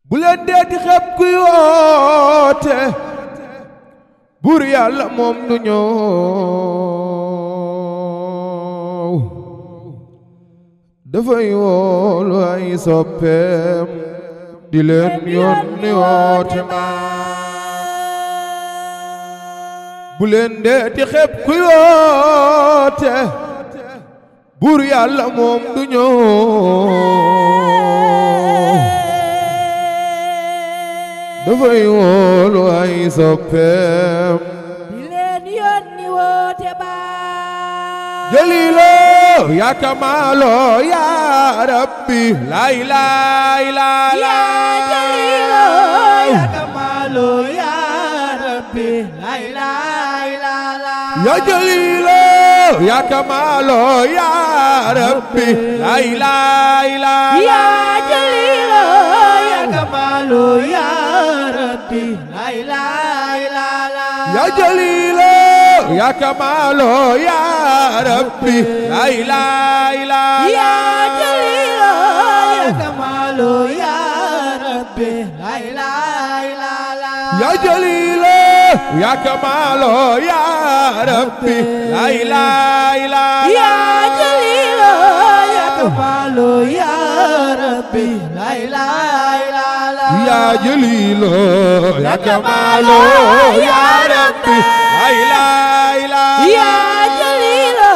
bu leen deeti xeeb kuy woote buur yàlla moom du ñëw dafay woolu ay soppeem di leen yónni woote ma bu leen deeti xeeb kuy woote buur yàlla moom du ñëw dafay woolu ay soppeem di leen yónni woote ba Jalilo ya Kamalo ya Rabbi la ilaha illa ya Jalilo ya Kamalo ya Rabbi la ilaha illa ya Jalilo ya Kamalo ya Rabbi la ilaha illa ya Jalilo ya Kamalo ya Rabbi la ilaha illa ya Jalilo ya Kamalo ya Rabbi la ilaha illa ya Jalilo ya Kamalo ya Rabbi la ilaha illa ya Jalilo ya Kamalo ya Rabbi la ilaha illa ya Jalilo ya Kamalo ya Rabbi la ilaha illa ya Jalilo ya Kamalo ya Rabbi la ilaha illa ya Jalilo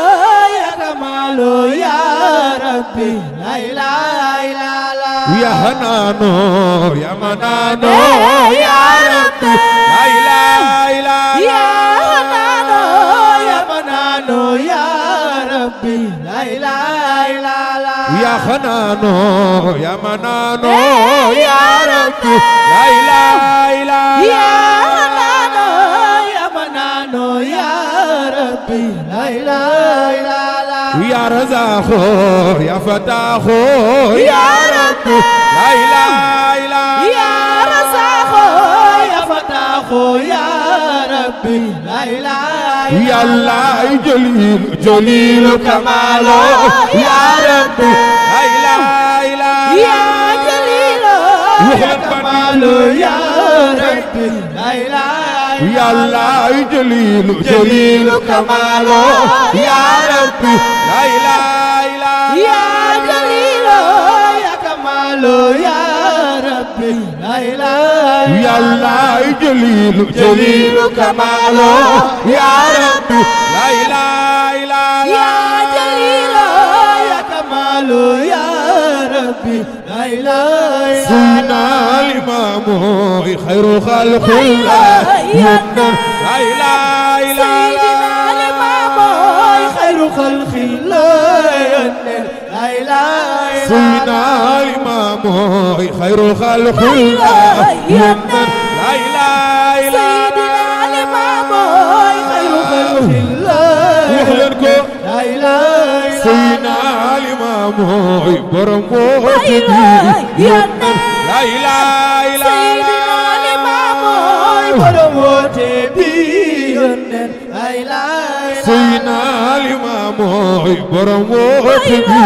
ya Kamalo ya Rabbi la ilaha illa ya Hanano ya Manano ya Rabbi la ilaha illa ya Hanano ya Manano ya Rabbi la ilaha illa ya Hanano ya Manano ya Rabbi la ilaha illa ya Hanano ya Manano ya Rabbi la ilaha illa ya Razaqo ya Fataho ya Rabbi la ilaha illa ya Razaqo ya Fataho ya Rabbi la ilaha illa ya Allah Jalil Kamalo ya Rabbi la ilaha illa ya Jalilo ya Kamalo ya Rabbi la ilaha ya Allah Jalil Kamalo ya Rabbi la ilaha illa ya Jalilo ya Kamalo ya Rabbi la ilaha ya Allah Jalil Kamalo ya Rabbi la ilaha illa ya Jalilo ya Kamalo ya Rabbi la ilaha illa Sayyidina al-Imam khairul khalqillah la ilaha illa Sayyidina al-Imam khairul khalqillah la ilaha illa Sayyidina al-Imam khairul khalqillah la ilaha illa Sayyidina al-Imam khairul khalqillah la ilaha illa Sayyidina al-Imam borom la ilaha illa Sayyidina al-Imam borom woote bi yónneen la ilaha illa Sayyidina al-Imam borom woote bi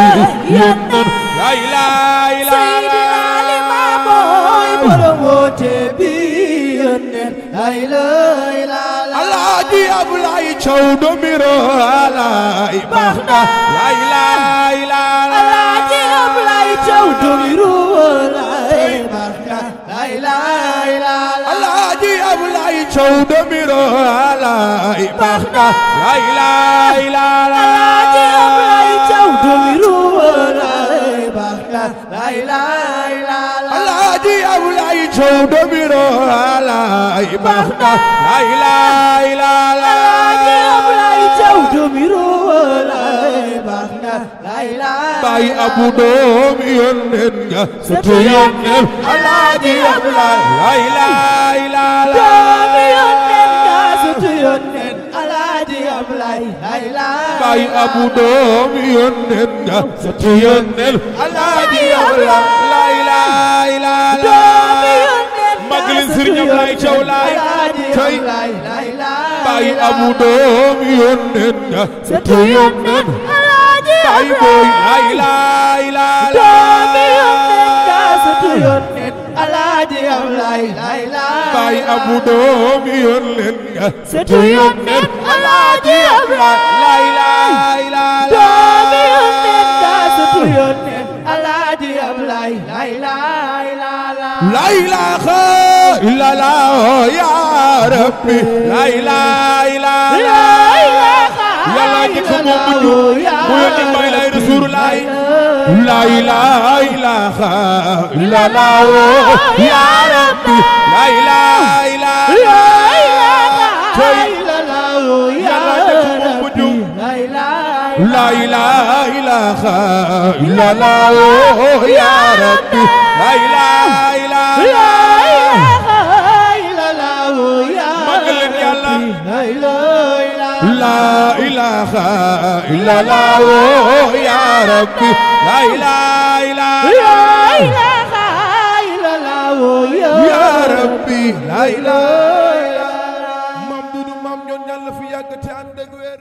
yónneen la ilaha illa Sayyidina al-Imam borom woote bi yónneen la ilaha illa Alaaji Ablaye Thiaw Domiro alay baax na la ilaha illa Alaaji Ablaye Thiaw Domiro alay baax na la ilaha illa Alaaji Ablaye Thiaw Domiro alay baax na la ilaha illa Alaaji Ablaye Thiaw Domiro alay baax na la ilaha illa Alaaji Ablaye Thiaw Domiro alay baax na la ilaha illa Alaaji Ablaye Thiaw Domiro alay baax na la ilaha Baay Abu doom yónneen nga sëtu yónneen Alaaji Ablaye la ilaha illa doomi yónneen nga sëtu yónneen Alaaji Ablaye la ilaha Baay Abu doom yónneen nga sëtu yónneen Alaaji Ablaye la ilaha illa doomi yónneen nga Magalin sëtu Sëriñ Ablaye Thiaw laay Alaaji tey Ablaye la ilaha Baay Abu doom yónneen nga sëtu yónneen Alaaji Baay booy la ilaha illa doomi yónneen nga sëtu yónneen Alaaji Alaaji Ablaay la ilaha Baay Abu doomi yoon leen nga Setu yónneen Alaaji Ablaay la ilaha doomi yónneen nga setu yónneen Alaaji Ablaay la ilaha la ilaha illallah ya rabbi la ilaha yàlla di ko moom mu ñu mu yónni may lay rasulullah la ilaha illallah ya rabbi la ilaha yàlla di ko moom mu ñu la ilaha illallah ya rabbi la ilaha magal yàlla la ilaha illallah ya rabbi la ilaha ya rabbi la ilaha Maam Dudu Maam ñoon Yàlla fi yàgg te ànd ak wér